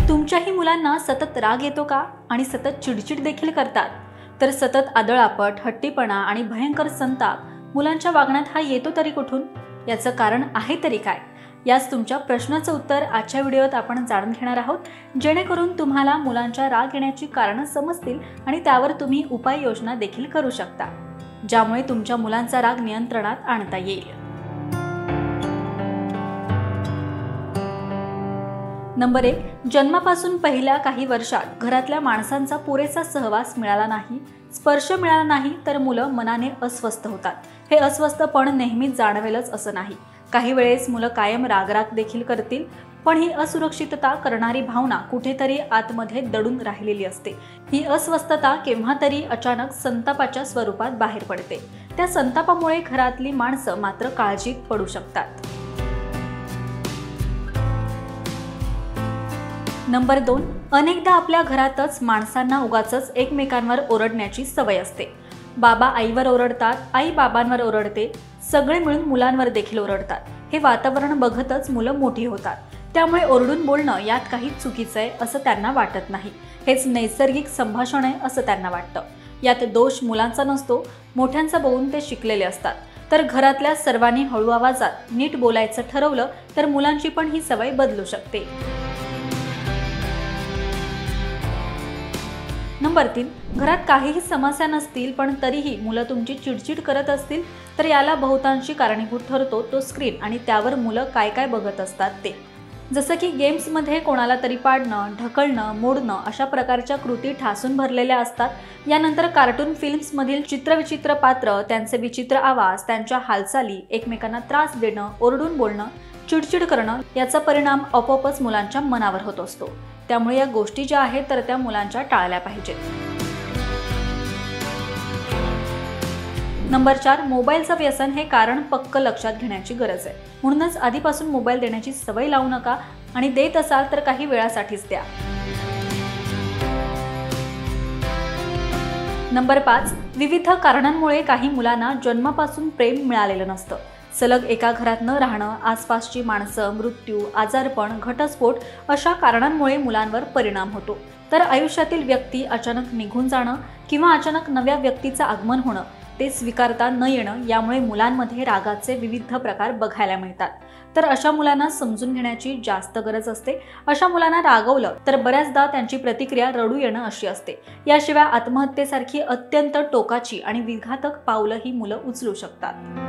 तुमच्याही मुलांना सतत राग येतो का आणि सतत चिडचिड देखील करतात? तर सतत आदळआपट, हट्टीपणा आणि भयंकर संताप मुलांच्या वागण्यात हा येतो तरी कुठून? याचं कारण आहे तरी काय? याच तुमच्या प्रश्नाचं उत्तर आजच्या व्हिडिओत आपण जाणून घेणार आहोत, जेणेकरून तुम्हाला मुलांच्या राग येण्याची कारणं समजतील आणि त्यावर तुम्ही उपाययोजना देखील करू शकता, ज्यामुळे तुमच्या मुलांचा राग नियंत्रणात आणता येईल. नंबर 1. जन्मापासून पहिल्या काही वर्षात घरातल्या माणसांचा पुरेसा सहवास मिळाला नाही, स्पर्श मिळाला नाही तर मुलं मनाने अस्वस्थ होतात. हे अस्वस्थपण नेहमीच जाणवेलच असं नाही. काही वेळेस मुलं कायम रागराग देखील करतील, पण ही असुरक्षितता करणारी भावना कुठेतरी आतमध्ये दडून राहिलेली असते. ही अस्वस्थता केव्हा तरी अचानक संतापाच्या स्वरूपात बाहेर पडते. त्या संतापामुळे घरातली माणसं मात्र काळजीत पडू शकतात. नंबर 2. अनेकदा आपल्या घरातच माणसांना उगाचच एकमेकांवर ओरडण्याची सवय असते. बाबा आईवर ओरडतात, आई बाबांवर ओरडते, सगळे मिळून मुलांवर देखील ओरडतात. हे वातावरण बघतच मुलं मोठी होतात. त्यामुळे ओरडून बोलणं यात काही चुकीचं आहे असं त्यांना वाटत नाही. हेच नैसर्गिक संभाषण आहे असं त्यांना वाटतं. यात दोष मुलांचा नसतो, मोठ्यांचा बघून ते शिकलेले असतात. तर घरातल्या सर्वांनी हळू आवाजात नीट बोलायचं ठरवलं तर मुलांची पण ही सवय बदलू शकते. नंबर 3. घरात काहीही समस्या नसतील पण तरीही मुलं तुमची चिडचिड करत असतील तर याला बहुतांशी कारणीभूत ठरतो तो स्क्रीन आणि त्यावर मुलं काय काय बघत असतात ते. जसं की गेम्समध्ये कोणाला तरी पाडणं, ढकलणं, मोडणं अशा प्रकारच्या कृती ठासून भरलेल्या असतात. यानंतर कार्टून फिल्म्समधील चित्रविचित्र पात्र, त्यांचे विचित्र आवाज, त्यांच्या हालचाली, एकमेकांना त्रास देणं, ओरडून बोलणं, चिडचिड करणं याचा परिणाम आपोआपच मुलांच्या मनावर होत असतो. त्यामुळे या गोष्टी ज्या आहेत तर त्या मुलांच्या टाळल्या पाहिजेत. नंबर 4. मोबाईलचं व्यसन हे कारण पक्क लक्षात घेण्याची गरज आहे. म्हणूनच आधीपासून मोबाईल देण्याची सवय लावू नका आणि देत असाल तर काही वेळासाठीच द्या. नंबर 5. विविध कारणांमुळे काही मुलांना जन्मापासून प्रेम मिळालेलं नसतं. सलग एका घरात न राहणं, आसपासची माणसं, मृत्यू, आजारपण, घटस्फोट अशा कारणांमुळे मुलांवर परिणाम होतो. तर आयुष्यातील व्यक्ती अचानक निघून जाणं किंवा अचानक नव्या व्यक्तीचं आगमन होणं, ते स्वीकारता न येणं यामुळे मुलांमध्ये रागाचे विविध प्रकार बघायला मिळतात. तर अशा मुलांना समजून घेण्याची जास्त गरज असते. अशा मुलांना रागवलं तर बऱ्याचदा त्यांची प्रतिक्रिया रडू येणं अशी असते. याशिवाय आत्महत्येसारखी अत्यंत टोकाची आणि विघातक पावलं ही मुलं उचलू शकतात.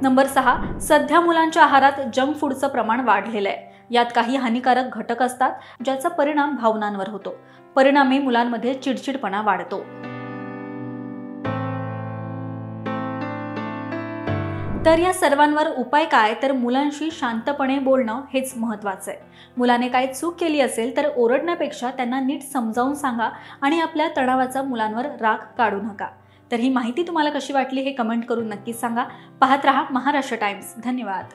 नंबर 6. सध्या मुलांच्या आहारात जंक फूडचं प्रमाण वाढलेलं आहे. यात काही हानिकारक घटक असतात ज्याचा परिणाम भावनांवर होतो. परिणामी मुलांमध्ये चिडचिडपणा वाढतो. तर या सर्वांवर उपाय काय? तर मुलांशी शांतपणे बोलणं हेच महत्त्वाचं आहे. मुलाने काही चूक केली असेल तर ओरडण्यापेक्षा त्यांना नीट समजावून सांगा आणि आपल्या तणावाचा मुलांवर राग काढू नका. तर ही माहिती तुम्हाला कशी वाटली हे कमेंट करून नक्की सांगा. पाहत रहा महाराष्ट्र टाइम्स. धन्यवाद.